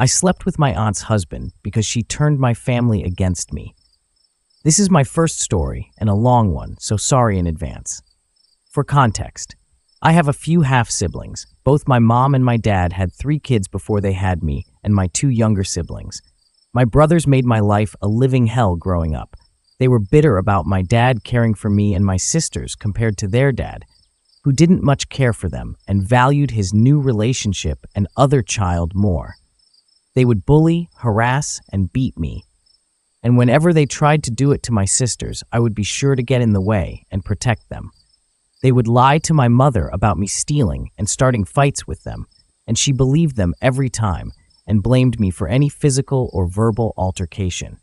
I slept with my aunt's husband because she turned my family against me. This is my first story and a long one, so sorry in advance. For context, I have a few half-siblings. Both my mom and my dad had 3 kids before they had me and my 2 younger siblings. My brothers made my life a living hell growing up. They were bitter about my dad caring for me and my sisters compared to their dad, who didn't much care for them and valued his new relationship and other child more. They would bully, harass, and beat me. And whenever they tried to do it to my sisters, I would be sure to get in the way and protect them. They would lie to my mother about me stealing and starting fights with them, and she believed them every time and blamed me for any physical or verbal altercation.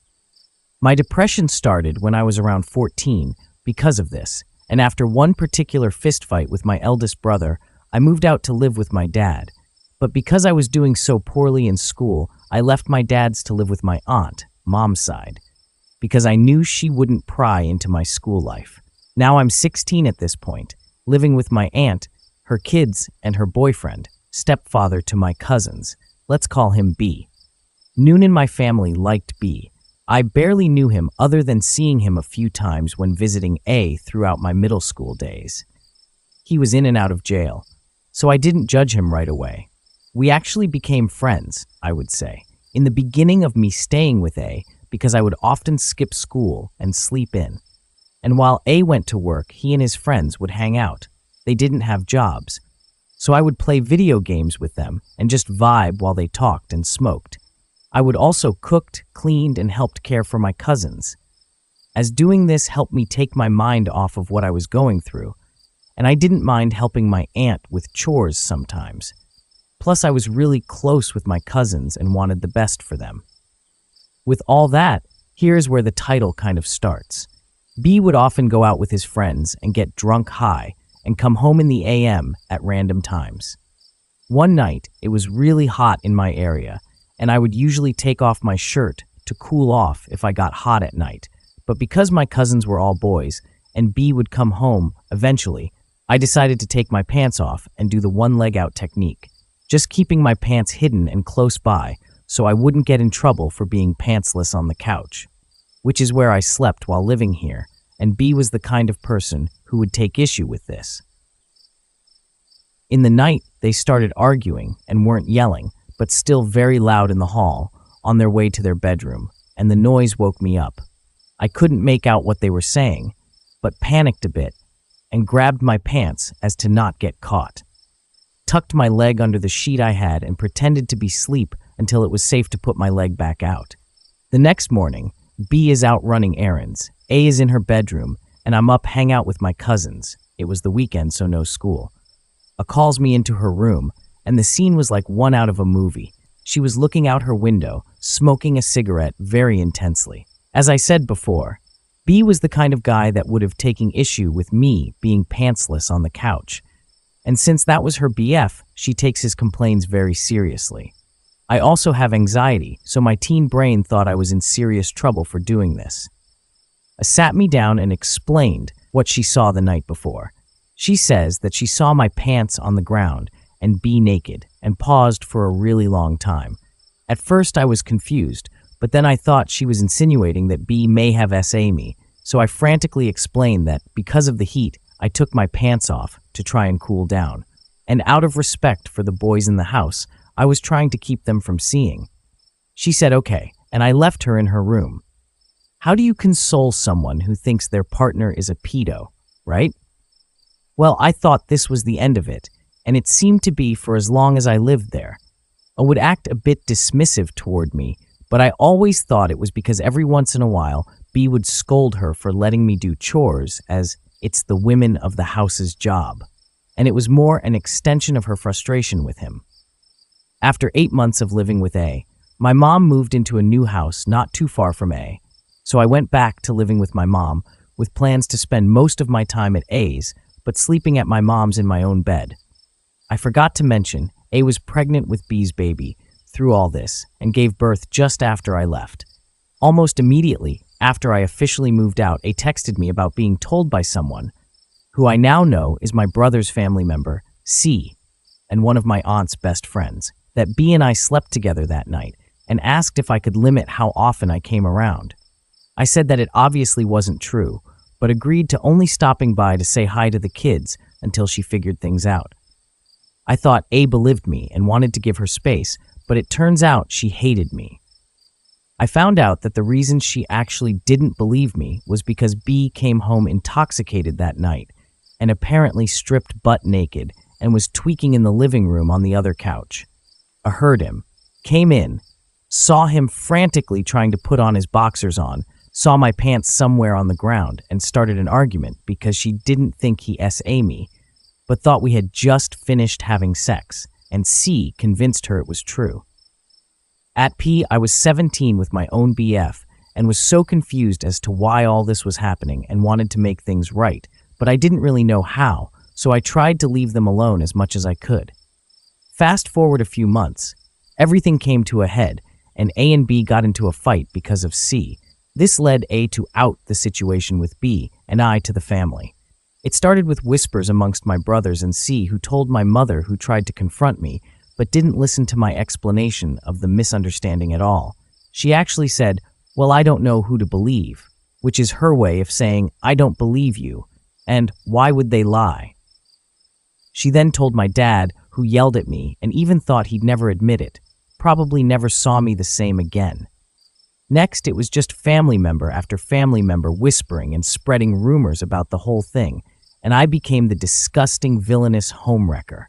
My depression started when I was around 14 because of this, and after one particular fistfight with my eldest brother, I moved out to live with my dad. But because I was doing so poorly in school, I left my dad's to live with my aunt, mom's side, because I knew she wouldn't pry into my school life. Now I'm 16 at this point, living with my aunt, her kids, and her boyfriend, stepfather to my cousins. Let's call him B. Noon in my family liked B. I barely knew him other than seeing him a few times when visiting A throughout my middle school days. He was in and out of jail, so I didn't judge him right away. We actually became friends, I would say, in the beginning of me staying with A because I would often skip school and sleep in. And while A went to work, he and his friends would hang out. They didn't have jobs, so I would play video games with them and just vibe while they talked and smoked. I would also cooked, cleaned, and helped care for my cousins, as doing this helped me take my mind off of what I was going through, and I didn't mind helping my aunt with chores sometimes. Plus, I was really close with my cousins and wanted the best for them. With all that, here's where the title kind of starts. B would often go out with his friends and get drunk high and come home in the AM at random times. One night, it was really hot in my area, and I would usually take off my shirt to cool off if I got hot at night. But because my cousins were all boys and B would come home eventually, I decided to take my pants off and do the one leg out technique, just keeping my pants hidden and close by so I wouldn't get in trouble for being pantsless on the couch, which is where I slept while living here, and B was the kind of person who would take issue with this. In the night, they started arguing and weren't yelling, but still very loud in the hall, on their way to their bedroom, and the noise woke me up. I couldn't make out what they were saying, but panicked a bit, and grabbed my pants as to not get caught. Tucked my leg under the sheet I had and pretended to be asleep until it was safe to put my leg back out. The next morning, B is out running errands, A is in her bedroom, and I'm up hang out with my cousins. It was the weekend, so no school. A calls me into her room, and the scene was like one out of a movie. She was looking out her window, smoking a cigarette very intensely. As I said before, B was the kind of guy that would have taken issue with me being pantsless on the couch. And since that was her BF, she takes his complaints very seriously. I also have anxiety, so my teen brain thought I was in serious trouble for doing this. I sat me down and explained what she saw the night before. She says that she saw my pants on the ground and B naked, and paused for a really long time. At first I was confused, but then I thought she was insinuating that B may have SA me, so I frantically explained that because of the heat, I took my pants off to try and cool down. And out of respect for the boys in the house, I was trying to keep them from seeing. She said okay, and I left her in her room. How do you console someone who thinks their partner is a pedo, right? Well, I thought this was the end of it, and it seemed to be for as long as I lived there. I would act a bit dismissive toward me, but I always thought it was because every once in a while, B would scold her for letting me do chores as it's the women of the house's job, and it was more an extension of her frustration with him. After 8 months of living with A, my mom moved into a new house not too far from A, so I went back to living with my mom with plans to spend most of my time at A's, but sleeping at my mom's in my own bed. I forgot to mention, A was pregnant with B's baby through all this and gave birth just after I left. Almost immediately after I officially moved out, A texted me about being told by someone, who I now know is my brother's family member, C, and one of my aunt's best friends, that B and I slept together that night and asked if I could limit how often I came around. I said that it obviously wasn't true, but agreed to only stopping by to say hi to the kids until she figured things out. I thought A believed me and wanted to give her space, but it turns out she hated me. I found out that the reason she actually didn't believe me was because B came home intoxicated that night and apparently stripped butt naked and was tweaking in the living room on the other couch. I heard him, came in, saw him frantically trying to put on his boxers on, saw my pants somewhere on the ground, and started an argument because she didn't think he S.A. me, but thought we had just finished having sex, and C convinced her it was true. At P, I was 17 with my own BF and was so confused as to why all this was happening and wanted to make things right, but I didn't really know how, so I tried to leave them alone as much as I could. Fast forward a few months, everything came to a head, and A and B got into a fight because of C. This led A to out the situation with B, and I to the family. It started with whispers amongst my brothers and C, who told my mother, who tried to confront me, but didn't listen to my explanation of the misunderstanding at all. She actually said, "Well, I don't know who to believe," which is her way of saying, "I don't believe you," and "Why would they lie?" She then told my dad, who yelled at me and even thought he'd never admit it, probably never saw me the same again. Next, it was just family member after family member whispering and spreading rumors about the whole thing, and I became the disgusting, villainous homewrecker.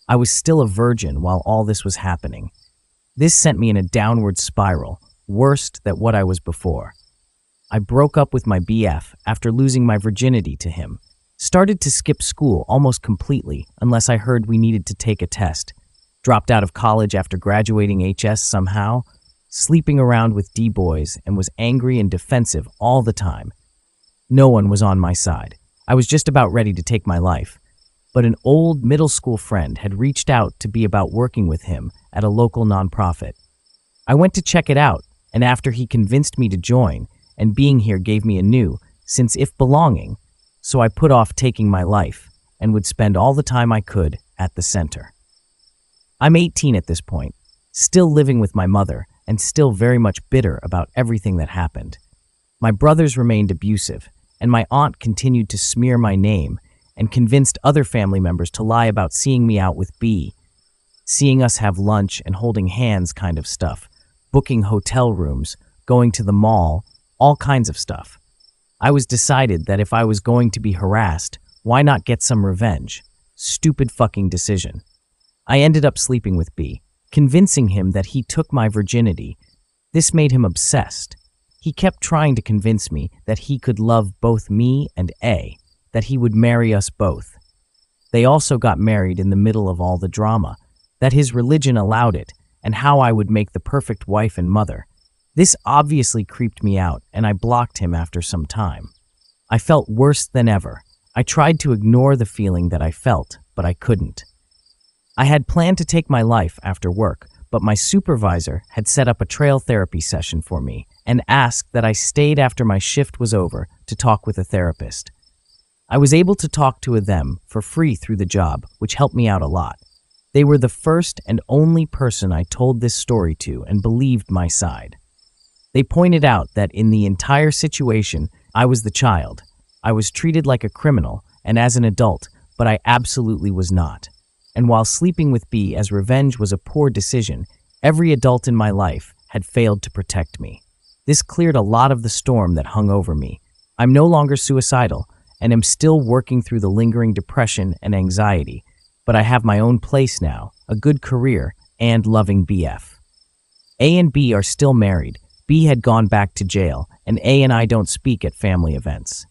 I was still a virgin while all this was happening. This sent me in a downward spiral, worse than what I was before. I broke up with my BF after losing my virginity to him, started to skip school almost completely unless I heard we needed to take a test, dropped out of college after graduating HS somehow, sleeping around with D-boys, and was angry and defensive all the time. No one was on my side. I was just about ready to take my life. But an old middle school friend had reached out to be about working with him at a local nonprofit. I went to check it out, and after he convinced me to join, and being here gave me a new, since if belonging, so I put off taking my life, and would spend all the time I could at the center. I'm 18 at this point, still living with my mother, and still very much bitter about everything that happened. My brothers remained abusive, and my aunt continued to smear my name, and convinced other family members to lie about seeing me out with B, seeing us have lunch and holding hands kind of stuff, booking hotel rooms, going to the mall, all kinds of stuff. I was decided that if I was going to be harassed, why not get some revenge? Stupid fucking decision. I ended up sleeping with B, convincing him that he took my virginity. This made him obsessed. He kept trying to convince me that he could love both me and A, that he would marry us both. They also got married in the middle of all the drama, that his religion allowed it, and how I would make the perfect wife and mother. This obviously creeped me out, and I blocked him after some time. I felt worse than ever. I tried to ignore the feeling that I felt, but I couldn't. I had planned to take my life after work, but my supervisor had set up a trail therapy session for me and asked that I stayed after my shift was over to talk with a therapist. I was able to talk to them for free through the job, which helped me out a lot. They were the first and only person I told this story to and believed my side. They pointed out that in the entire situation, I was the child. I was treated like a criminal and as an adult, but I absolutely was not. And while sleeping with B as revenge was a poor decision, every adult in my life had failed to protect me. This cleared a lot of the storm that hung over me. I'm no longer suicidal, and am still working through the lingering depression and anxiety, but I have my own place now, a good career, and loving BF. A and B are still married. B had gone back to jail, and A and I don't speak at family events.